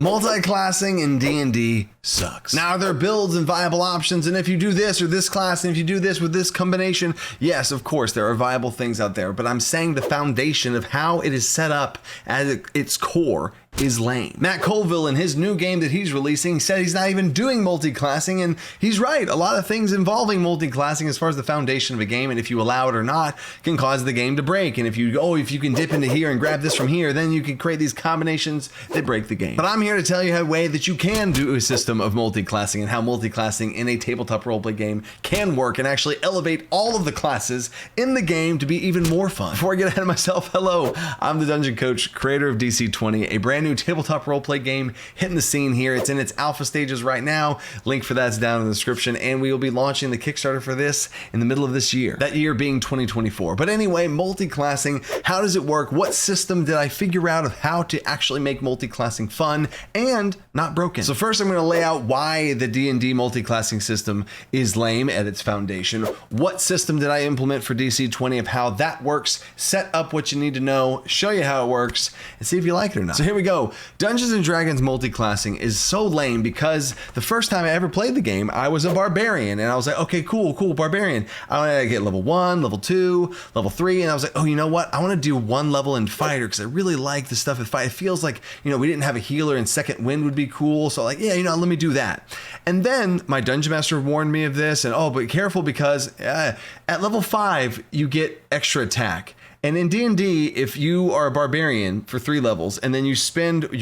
Multiclassing in D&D sucks. Now, there are builds and viable options, and if you do this or this class, and if you do this with this combination, yes, of course, there are viable things out there, but I'm saying the foundation of how it is set up at its core is lame. Matt Colville, in his new game that he's releasing, said he's not even doing multiclassing, and he's right. A lot of things involving multiclassing as far as the foundation of a game, and if you allow it or not, can cause the game to break. And if you can dip into here and grab this from here, then you can create these combinations that break the game. But I'm here to tell you a way that you can do a system of multiclassing and how multiclassing in a tabletop roleplay game can work and actually elevate all of the classes in the game to be even more fun. Before I get ahead of myself, hello, I'm the Dungeon Coach, creator of DC20, a brand new tabletop roleplay game hitting the scene here. It's in its alpha stages right now. Link for that's down in the description, and we will be launching the Kickstarter for this in the middle of this year. That year being 2024. But anyway, multiclassing, how does it work? What system did I figure out of how to actually make multiclassing fun and not broken? So first I'm going to lay out why the D&D multiclassing system is lame at its foundation. What system did I implement for DC20 of how that works, set up what you need to know, show you how it works, and see if you like it or not. So here we go. Dungeons & Dragons multiclassing is so lame because the first time I ever played the game, I was a barbarian, and I was like, okay, cool, barbarian. I want to get level 1, level 2, level 3, and I was like, oh, you know what? I want to do one level in fighter because I really like the stuff in fight. It feels like, we didn't have a healer and second wind would be cool, so like, yeah, let me do that. And then my dungeon master warned me of this, and but careful because at level 5, you get extra attack. And in D&D, if you are a barbarian for 3 levels and then you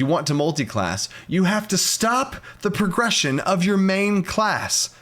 want to multiclass, you have to stop the progression of your main class.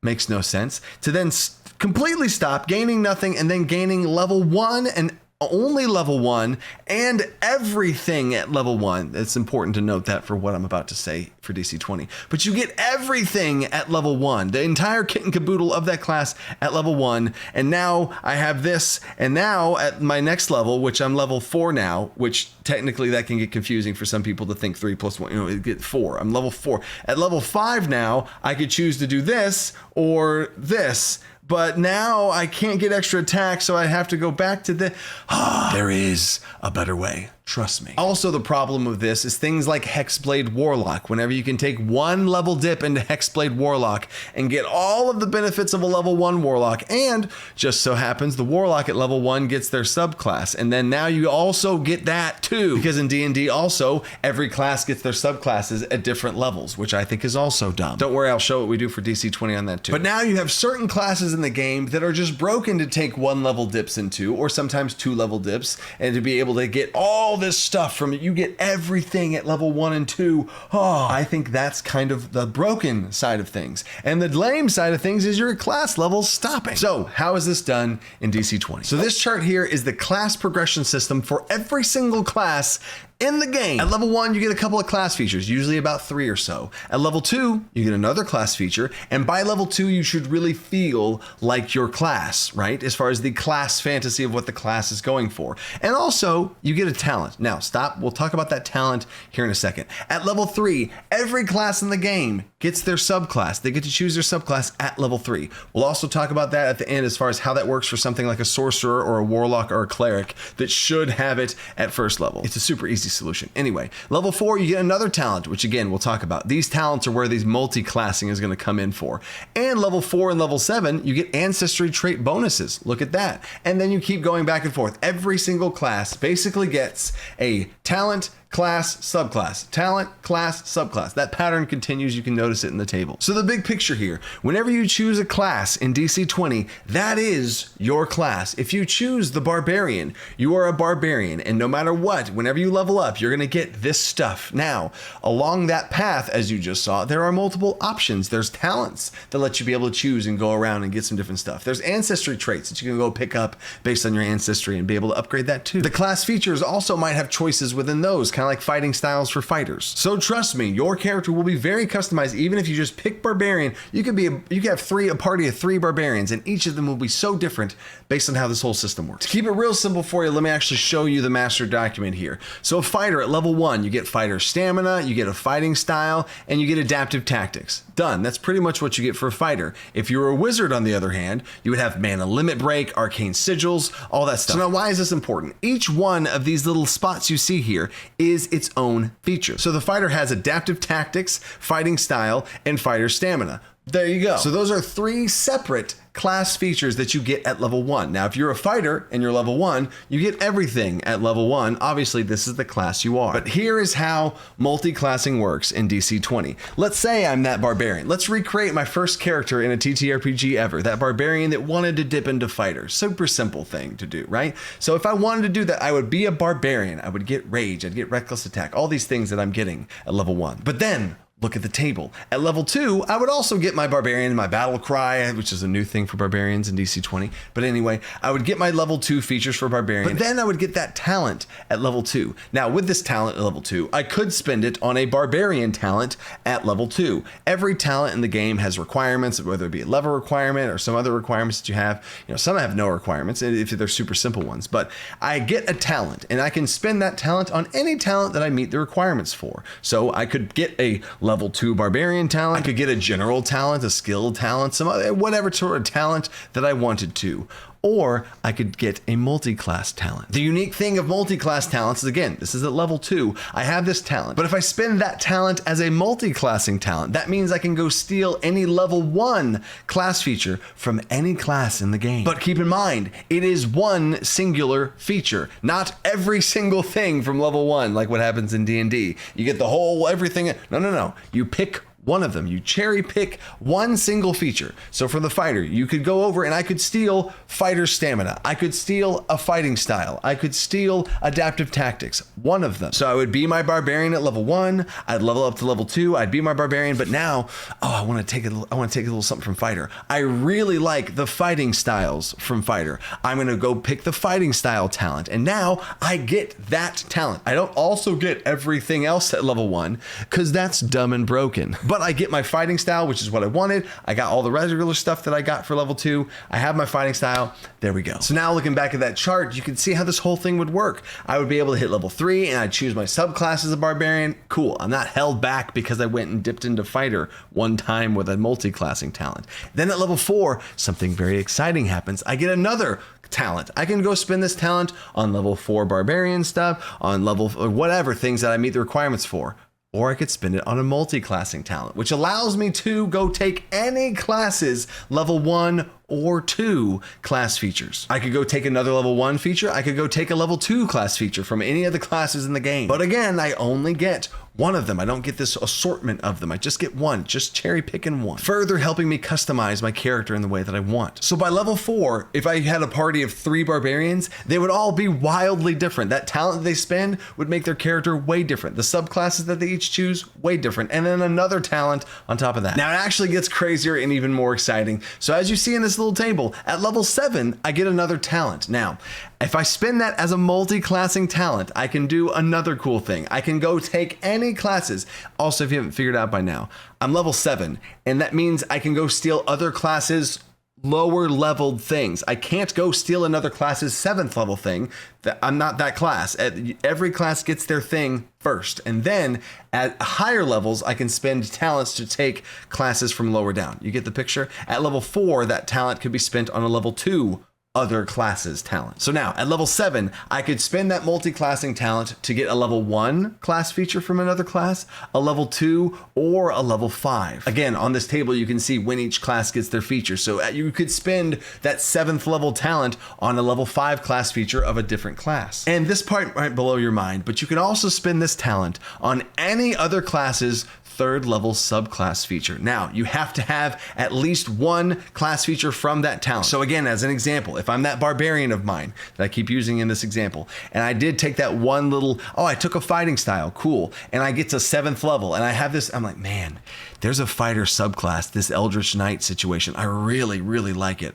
Makes no sense. To then completely stop, gaining nothing, and then gaining level 1 and only level 1 and everything at level 1. It's important to note that for what I'm about to say for DC20. But you get everything at level 1, the entire kit and caboodle of that class at level 1. And now I have this, and now at my next level, which I'm level 4 now, which technically that can get confusing for some people to think 3 plus 1, it get 4. I'm level 4. At level 5 now, I could choose to do this or this. But now I can't get extra attack, so I have to go back to there is a better way. Trust me. Also, the problem with this is things like Hexblade Warlock. Whenever you can take 1 level dip into Hexblade Warlock and get all of the benefits of a level 1 Warlock, and just so happens the Warlock at level 1 gets their subclass, and then now you also get that too, because in D&D also every class gets their subclasses at different levels, which I think is also dumb. Don't worry, I'll show what we do for DC20 on that too. But now you have certain classes in the game that are just broken to take 1 level dips into, or sometimes 2 level dips, and to be able to get all this stuff from it. You get everything at level 1 and 2. I think that's kind of the broken side of things. And the lame side of things is your class levels stopping. So how is this done in DC20? So this chart here is the class progression system for every single class in the game. At level 1, you get a couple of class features, usually about 3 or so. At level 2, you get another class feature, and by level 2, you should really feel like your class, right? As far as the class fantasy of what the class is going for. And also, you get a talent. Now, stop. We'll talk about that talent here in a second. At level 3, every class in the game gets their subclass. They get to choose their subclass at level 3. We'll also talk about that at the end as far as how that works for something like a sorcerer or a warlock or a cleric that should have it at first level. It's a super easy solution. Anyway, level 4, you get another talent, which again, we'll talk about. These talents are where these multi-classing is going to come in for. And level 4 and level 7, you get ancestry trait bonuses. Look at that. And then you keep going back and forth. Every single class basically gets a talent, class, subclass, talent, class, subclass. That pattern continues. You can notice it in the table. So the big picture here, whenever you choose a class in DC20, that is your class. If you choose the barbarian, you are a barbarian. And no matter what, whenever you level up, you're going to get this stuff. Now, along that path, as you just saw, there are multiple options. There's talents that let you be able to choose and go around and get some different stuff. There's ancestry traits that you can go pick up based on your ancestry and be able to upgrade that too. The class features also might have choices within those, kind of like fighting styles for fighters. So trust me, your character will be very customized. Even if you just pick barbarian, you could have a party of 3 barbarians, and each of them will be so different based on how this whole system works. To keep it real simple for you, let me actually show you the master document here. So a fighter at level 1, you get fighter stamina, you get a fighting style, and you get adaptive tactics. Done. That's pretty much what you get for a fighter. If you were a wizard, on the other hand, you would have mana limit break, arcane sigils, all that stuff. So now, why is this important? Each one of these little spots you see here is is its own feature. So the fighter has adaptive tactics, fighting style, and fighter stamina. There you go. So those are 3 separate class features that you get at level 1. Now, if you're a fighter and you're level 1, you get everything at level 1. Obviously, this is the class you are. But here is how multiclassing works in DC20. Let's say I'm that barbarian. Let's recreate my first character in a TTRPG ever, that barbarian that wanted to dip into fighter. Super simple thing to do, right? So if I wanted to do that, I would be a barbarian. I would get rage, I'd get reckless attack, all these things that I'm getting at level 1. But then, look at the table. At level 2, I would also get my barbarian, my battle cry, which is a new thing for barbarians in DC20. But anyway, I would get my level 2 features for barbarian, but then I would get that talent at level 2. Now, with this talent at level 2, I could spend it on a barbarian talent at level 2. Every talent in the game has requirements, whether it be a level requirement or some other requirements that you have. You know, some have no requirements if they're super simple ones, but I get a talent and I can spend that talent on any talent that I meet the requirements for. So I could get a level 2 barbarian talent. I could get a general talent, a skilled talent, some other, whatever sort of talent that I wanted to. Or I could get a multi-class talent. The unique thing of multi-class talents is, again, this is at level 2. I have this talent, but if I spend that talent as a multi-classing talent, that means I can go steal any level 1 class feature from any class in the game. But keep in mind, it is one singular feature, not every single thing from level 1, like what happens in D&D. You get the whole everything. No. You pick one of them. You cherry pick one single feature. So for the fighter, you could go over and I could steal fighter stamina. I could steal a fighting style. I could steal adaptive tactics. One of them. So I would be my barbarian at level 1. I'd level up to level 2. I'd be my barbarian. But now, I want to take a little something from fighter. I really like the fighting styles from fighter. I'm going to go pick the fighting style talent. And now I get that talent. I don't also get everything else at level 1 because that's dumb and broken. But I get my fighting style, which is what I wanted. I got all the regular stuff that I got for level 2. I have my fighting style. There we go. So now looking back at that chart, you can see how this whole thing would work. I would be able to hit level 3 and I'd choose my subclass as a barbarian. Cool. I'm not held back because I went and dipped into fighter one time with a multi-classing talent. Then at level 4, something very exciting happens. I get another talent. I can go spend this talent on level 4 barbarian stuff, on level or whatever things that I meet the requirements for. Or I could spend it on a multi-classing talent, which allows me to go take any classes level 1 or 2 class features. I could go take another level 1 feature. I could go take a level 2 class feature from any of the classes in the game. But again, I only get one of them. I don't get this assortment of them. I just get one, just cherry picking one, further helping me customize my character in the way that I want. So by level 4, if I had a party of 3 barbarians, they would all be wildly different. That talent that they spend would make their character way different. The subclasses that they each choose, way different. And then another talent on top of that. Now it actually gets crazier and even more exciting. So as you see in this little table, at level 7, I get another talent. Now, if I spend that as a multi-classing talent, I can do another cool thing. I can go take any classes. Also, if you haven't figured out by now, I'm level 7, and that means I can go steal other classes' lower leveled things. I can't go steal another class's 7th level thing. I'm not that class. Every class gets their thing first. And then at higher levels, I can spend talents to take classes from lower down. You get the picture? At level 4, that talent could be spent on a level 2 other classes talent. So now at level 7, I could spend that multi-classing talent to get a level 1 class feature from another class, a level 2, or a level 5. Again, on this table, you can see when each class gets their feature. So you could spend that 7th level talent on a level 5 class feature of a different class. And this part might blow your mind, but you can also spend this talent on any other class's 3rd level subclass feature. Now, you have to have at least one class feature from that talent. So again, as an example, if I'm that barbarian of mine that I keep using in this example, and I did take that one little, I took a fighting style, cool, and I get to 7th level, and I have this, I'm like, man, there's a fighter subclass, this Eldritch Knight situation. I really, really like it.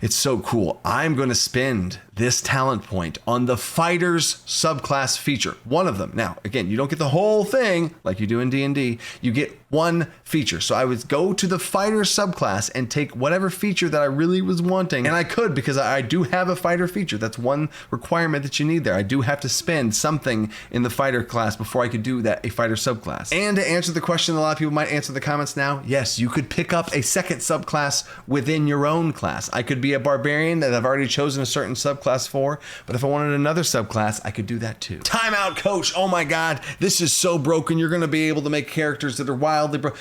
It's so cool. I'm going to spend this talent point on the fighter's subclass feature, one of them. Now, again, you don't get the whole thing like you do in D&D. You get one feature. So I would go to the fighter subclass and take whatever feature that I really was wanting. And I could, because I do have a fighter feature. That's one requirement that you need there. I do have to spend something in the fighter class before I could do that, a fighter subclass. And to answer the question a lot of people might answer in the comments now, yes, you could pick up a second subclass within your own class. I could be a barbarian that I've already chosen a certain subclass for, but if I wanted another subclass, I could do that too. Time out, coach. Oh my God, this is so broken. You're going to be able to make characters that are wildly broken.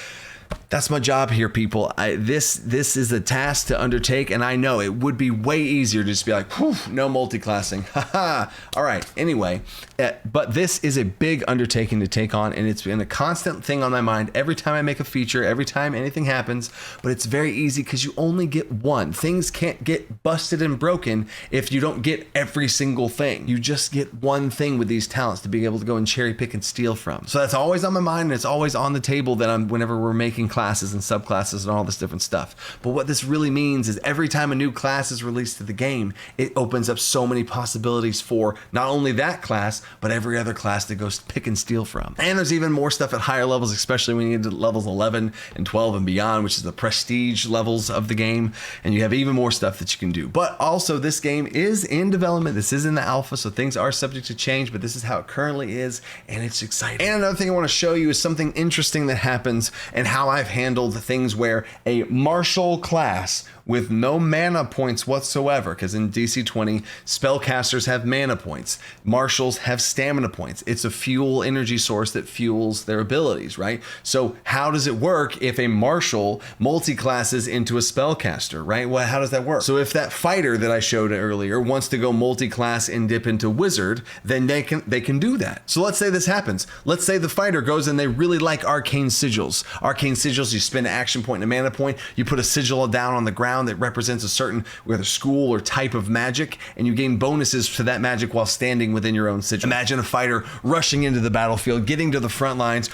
That's my job here, people. This is a task to undertake, and I know it would be way easier to just be like, whew, no multiclassing. Haha. All right. Anyway, but this is a big undertaking to take on, and it's been a constant thing on my mind every time I make a feature, every time anything happens. But it's very easy because you only get one. Things can't get busted and broken if you don't get every single thing. You just get one thing with these talents to be able to go and cherry pick and steal from. So that's always on my mind, and it's always on the table that whenever we're making classes and subclasses and all this different stuff. But what this really means is every time a new class is released to the game, it opens up so many possibilities for not only that class, but every other class to go pick and steal from. And there's even more stuff at higher levels, especially when you get to levels 11 and 12 and beyond, which is the prestige levels of the game. And you have even more stuff that you can do. But also, this game is in development. This is in the alpha, so things are subject to change, but this is how it currently is, and it's exciting. And another thing I want to show you is something interesting that happens and how I've handled things where a martial class with no mana points whatsoever, because in DC20, spellcasters have mana points. Martials have stamina points. It's a fuel energy source that fuels their abilities, right? So how does it work if a martial multiclasses into a spellcaster, right? Well, how does that work? So if that fighter that I showed earlier wants to go multiclass and dip into wizard, then they can do that. So let's say this happens. Let's say the fighter goes and they really like arcane sigils. Arcane sigils, you spend an action point and a mana point, you put a sigil down on the ground that represents a certain whether school or type of magic, and you gain bonuses to that magic while standing within your own sigil. Imagine a fighter rushing into the battlefield, getting to the front lines,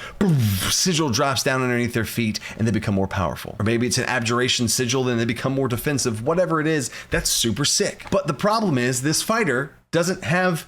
sigil drops down underneath their feet, and they become more powerful. Or maybe it's an abjuration sigil, then they become more defensive. Whatever it is, that's super sick. But the problem is this fighter doesn't have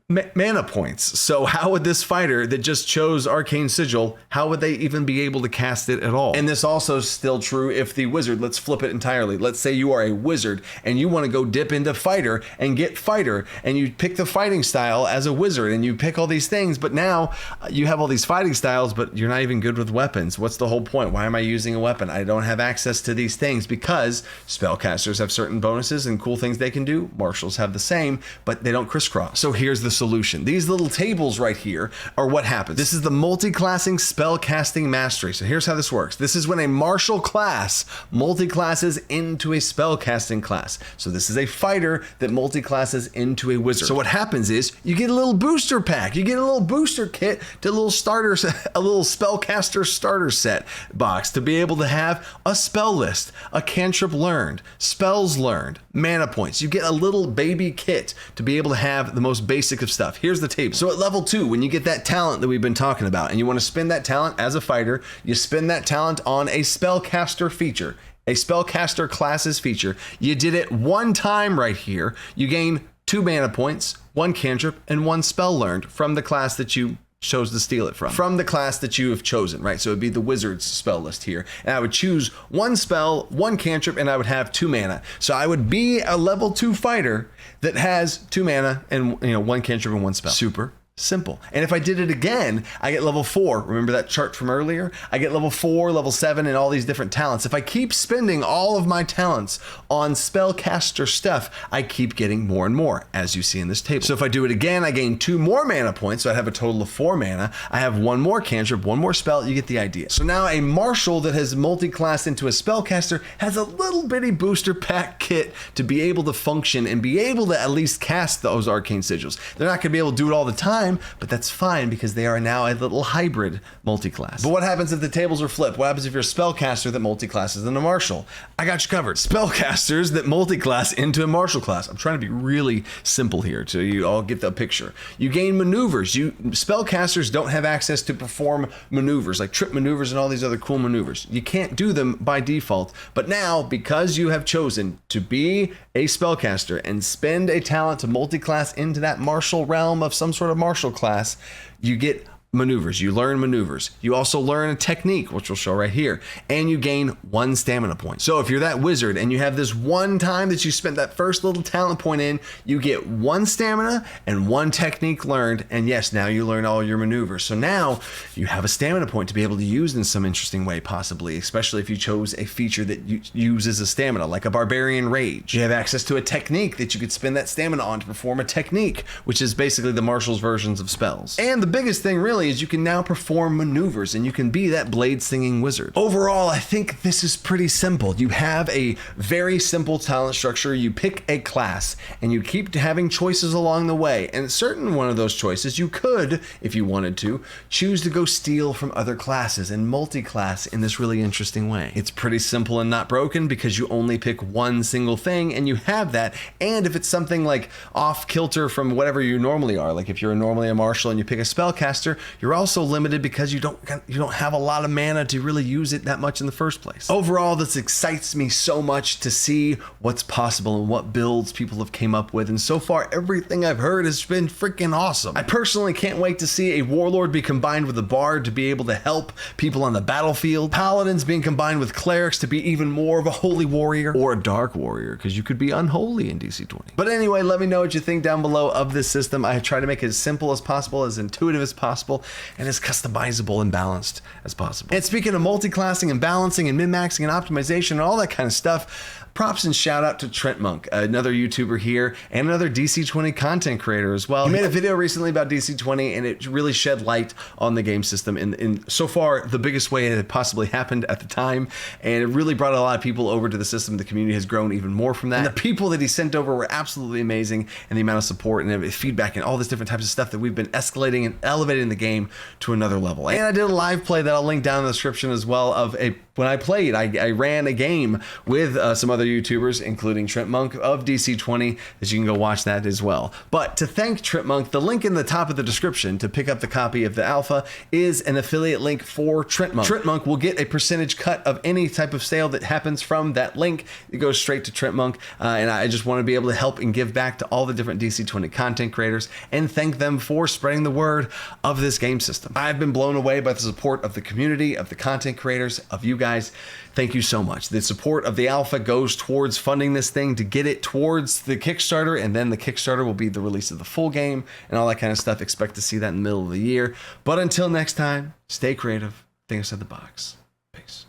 mana points. So how would this fighter that just chose Arcane Sigil, how would they even be able to cast it at all? And this also is still true if the wizard, let's flip it entirely. Let's say you are a wizard and you want to go dip into fighter and get fighter, and you pick the fighting style as a wizard and you pick all these things, but now you have all these fighting styles, but you're not even good with weapons. What's the whole point? Why am I using a weapon? I don't have access to these things because spellcasters have certain bonuses and cool things they can do. Martials have the same, but they don't crisscross. So here's the solution. These little tables right here are what happens. This is the multiclassing spellcasting mastery. So here's how this works. This is when a martial class multiclasses into a spellcasting class. So this is a fighter that multiclasses into a wizard. So what happens is you get a little booster pack. You get a little booster kit to a little starter, a little spellcaster starter set box to be able to have a spell list, a cantrip learned, spells learned, mana points. You get a little baby kit to be able to have the most basic of stuff. Here's the table. So at level 2, when you get that talent that we've been talking about and you want to spend that talent as a fighter, you spend that talent on a spellcaster feature, a spellcaster classes feature. You did it one time right here. You gain 2 mana points, 1 cantrip, and 1 spell learned from the class that you chose to steal it from the class that you have chosen, right? So it'd be the wizard's spell list here. And I would choose 1 spell, 1 cantrip, and I would have 2 mana. So I would be a level 2 fighter that has 2 mana and 1 cantrip and 1 spell. Super simple. And if I did it again, I get level 4. Remember that chart from earlier? I get level 4, level 7, and all these different talents. If I keep spending all of my talents on spellcaster stuff, I keep getting more and more, as you see in this table. So if I do it again, I gain 2 more mana points. So I have a total of 4 mana. I have 1 more cantrip, 1 more spell. You get the idea. So now a martial that has multiclassed into a spellcaster has a little bitty booster pack kit to be able to function and be able to at least cast those arcane sigils. They're not going to be able to do it all the time, but that's fine because they are now a little hybrid multiclass. But what happens if the tables are flipped? What happens if you're a spellcaster that multiclasses into a martial? I got you covered. Spellcasters that multiclass into a martial class. I'm trying to be really simple here so you all get the picture. You gain maneuvers. Spellcasters don't have access to perform maneuvers like trip maneuvers and all these other cool maneuvers. You can't do them by default, but now because you have chosen to be a spellcaster and spend a talent to multiclass into that martial realm of some sort of martial class, you get maneuvers. You learn maneuvers. You also learn a technique, which we'll show right here, and you gain 1 stamina point. So if you're that wizard and you have this one time that you spent that first little talent point in, you get 1 stamina and 1 technique learned, and yes, now you learn all your maneuvers. So now you have a stamina point to be able to use in some interesting way, possibly, especially if you chose a feature that uses a stamina, like a barbarian rage. You have access to a technique that you could spend that stamina on to perform a technique, which is basically the martial's versions of spells. And the biggest thing really is you can now perform maneuvers and you can be that blade singing wizard. Overall, I think this is pretty simple. You have a very simple talent structure. You pick a class and you keep having choices along the way. And certain one of those choices you could, if you wanted to, choose to go steal from other classes and multi-class in this really interesting way. It's pretty simple and not broken because you only pick one single thing and you have that. And if it's something like off kilter from whatever you normally are, like if you're normally a martial and you pick a spellcaster, you're also limited because you don't have a lot of mana to really use it that much in the first place. Overall, this excites me so much to see what's possible and what builds people have came up with. And so far, everything I've heard has been freaking awesome. I personally can't wait to see a warlord be combined with a bard to be able to help people on the battlefield. Paladins being combined with clerics to be even more of a holy warrior or a dark warrior, because you could be unholy in DC20. But anyway, let me know what you think down below of this system. I try to make it as simple as possible, as intuitive as possible, and as customizable and balanced as possible. And speaking of multi-classing and balancing and min-maxing and optimization and all that kind of stuff, props and shout out to Trent Monk, another YouTuber here and another DC20 content creator as well. He made a video recently about DC20 and it really shed light on the game system in so far the biggest way it had possibly happened at the time. And it really brought a lot of people over to the system. The community has grown even more from that. And the people that he sent over were absolutely amazing, and the amount of support and feedback and all this different types of stuff that we've been escalating and elevating the game to another level. And I did a live play that I'll link down in the description as well of when I played, I ran a game with some other YouTubers, including Trent Monk of DC20, that you can go watch that as well. But to thank Trent Monk, the link in the top of the description to pick up the copy of the alpha is an affiliate link for Trent Monk. Trent Monk will get a percentage cut of any type of sale that happens from that link. It goes straight to Trent Monk, and I just want to be able to help and give back to all the different DC20 content creators and thank them for spreading the word of this game system. I've been blown away by the support of the community, of the content creators, of you guys. Thank you so much. The support of the alpha goes towards funding this thing to get it towards the Kickstarter, and then the Kickstarter will be the release of the full game and all that kind of stuff. Expect to see that in the middle of the year. But until next time, stay creative, think outside the box. Peace.